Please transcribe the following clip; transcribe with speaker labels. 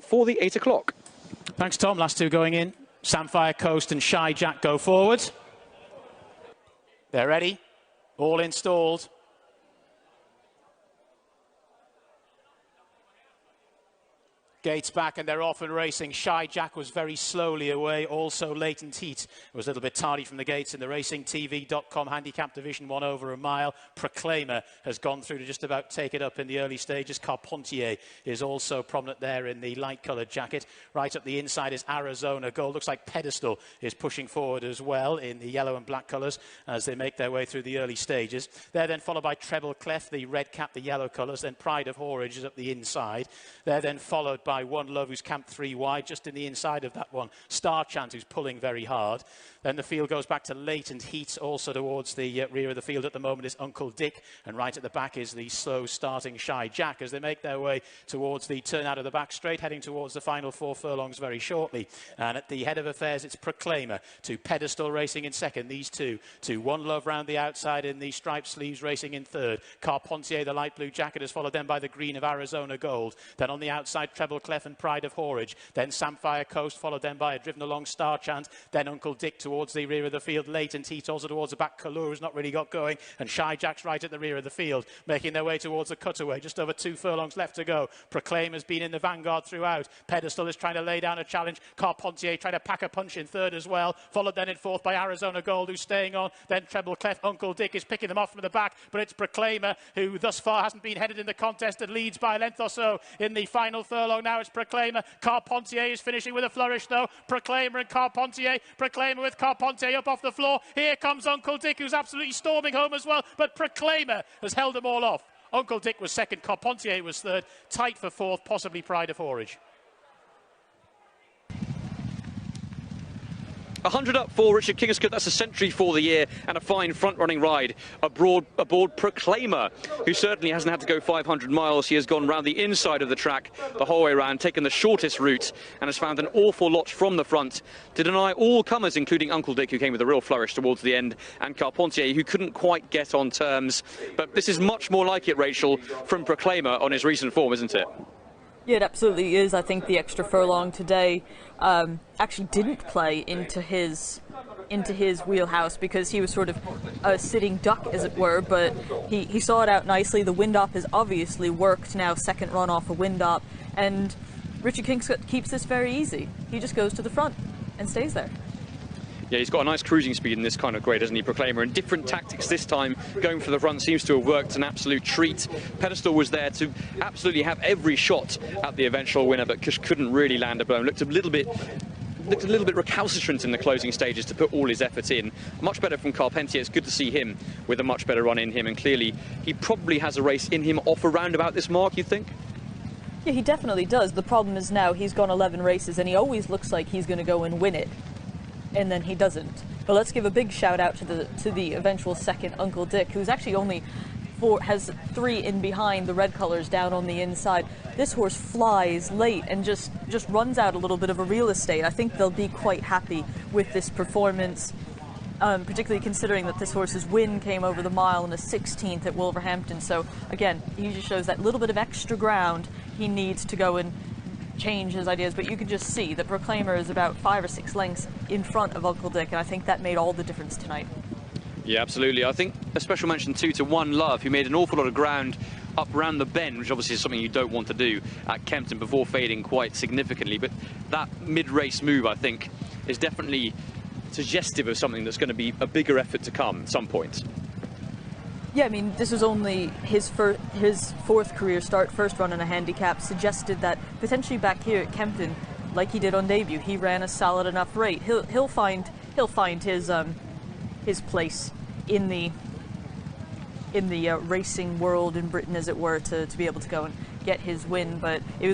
Speaker 1: for the 8 o'clock.
Speaker 2: Thanks, Tom. Last two going in. Samphire Coast and Shy Jack go forward. They're ready. All installed. Gates back and they're off and racing. Shy Jack was very slowly away. Also Latent Heat was a little bit tardy from the gates in the racingtv.com handicap division, 1 over a mile. Proclaimer has gone through to just about take it up in the early stages. Carpentier is also prominent there in the light coloured jacket. Right up the inside is Arizona Gold. Looks like Pedestal is pushing forward as well in the yellow and black colours as they make their way through the early stages. They're then followed by Treble Clef, the red cap, the yellow colours. Then Pride of Horridge is up the inside. They're then followed by One Love, who's camped 3 wide, just in the inside of that one. Star Chant, who's pulling very hard. Then the field goes back to Latent Heat, also towards the rear of the field at the moment is Uncle Dick, and right at the back is the slow starting Shy Jack as they make their way towards the turn out of the back straight, heading towards the final 4 furlongs very shortly. And at the head of affairs, it's Proclaimer to Pedestal racing in second. These two to One Love round the outside in the striped sleeves racing in third. Carpentier, the light blue jacket, is followed then by the green of Arizona Gold. Then on the outside, Treble Clef and Pride of Horridge. Then Samphire Coast, followed then by a driven along Star Chant. Then Uncle Dick towards the rear of the field. Latent Heat also towards the back. Kalur has not really got going. And Shy Jack's right at the rear of the field, making their way towards the cutaway. Just over 2 furlongs left to go. Proclaim has been in the vanguard throughout. Pedestal is trying to lay down a challenge. Carpentier trying to pack a punch in third as well. Followed then in fourth by Arizona Gold, who's staying on. Then Treble Clef. Uncle Dick is picking them off from the back, but it's Proclaimer, who thus far hasn't been headed in the contest, and leads by a length or so in the final furlong. Now it's Proclaimer. Carpentier is finishing with a flourish though. Proclaimer and Carpentier. Proclaimer with Carpentier up off the floor. Here comes Uncle Dick, who's absolutely storming home as well, but Proclaimer has held them all off. Uncle Dick was second, Carpentier was third, tight for fourth, possibly Pride of Horridge.
Speaker 1: 100 up for Richard Kingscote. That's a century for the year and a fine front-running ride aboard Proclaimer, who certainly hasn't had to go 500 miles. He has gone round the inside of the track the whole way around, taken the shortest route, and has found an awful lot from the front to deny all comers, including Uncle Dick, who came with a real flourish towards the end, and Carpentier, who couldn't quite get on terms. But this is much more like it, Rachel, from Proclaimer on his recent form, isn't it?
Speaker 3: Yeah, it absolutely is. I think the extra furlong today actually didn't play into his wheelhouse because he was sort of a sitting duck, as it were, but he saw it out nicely. The wind-up has obviously worked now, second run off a wind-up, and Richard Kingscote keeps this very easy. He just goes to the front and stays there.
Speaker 1: Yeah, he's got a nice cruising speed in this kind of grade, hasn't he, Proclaimer? And different tactics this time. Going for the front seems to have worked an absolute treat. Pedestal was there to absolutely have every shot at the eventual winner, but just couldn't really land a blow. Looked a little bit recalcitrant in the closing stages to put all his effort in. Much better from Carpentier. It's good to see him with a much better run in him, and clearly he probably has a race in him off around about this mark, you think?
Speaker 3: Yeah, he definitely does. The problem is now he's gone 11 races and he always looks like he's going to go and win it, and then he doesn't. But let's give a big shout out to the eventual second, Uncle Dick, who's actually only has 3 in behind the red colors down on the inside. This horse flies late and just runs out a little bit of a real estate. I think they'll be quite happy with this performance, particularly considering that this horse's win came over the mile in a 16th at Wolverhampton. So again, he just shows that little bit of extra ground he needs to go and change his ideas, but you can just see that Proclaimer is about 5 or 6 lengths in front of Uncle Dick, and I think that made all the difference tonight.
Speaker 1: Yeah, absolutely. I think a special mention too to One Love, who made an awful lot of ground up around the bend, which obviously is something you don't want to do at Kempton before fading quite significantly. But that mid-race move, I think, is definitely suggestive of something that's going to be a bigger effort to come at some point.
Speaker 3: Yeah, I mean, this was only his 4th career start, first run in a handicap, suggested that potentially back here at Kempton, like he did on debut, he ran a solid enough rate. He'll find his place in the racing world in Britain, as it were, to be able to go and get his win. But it was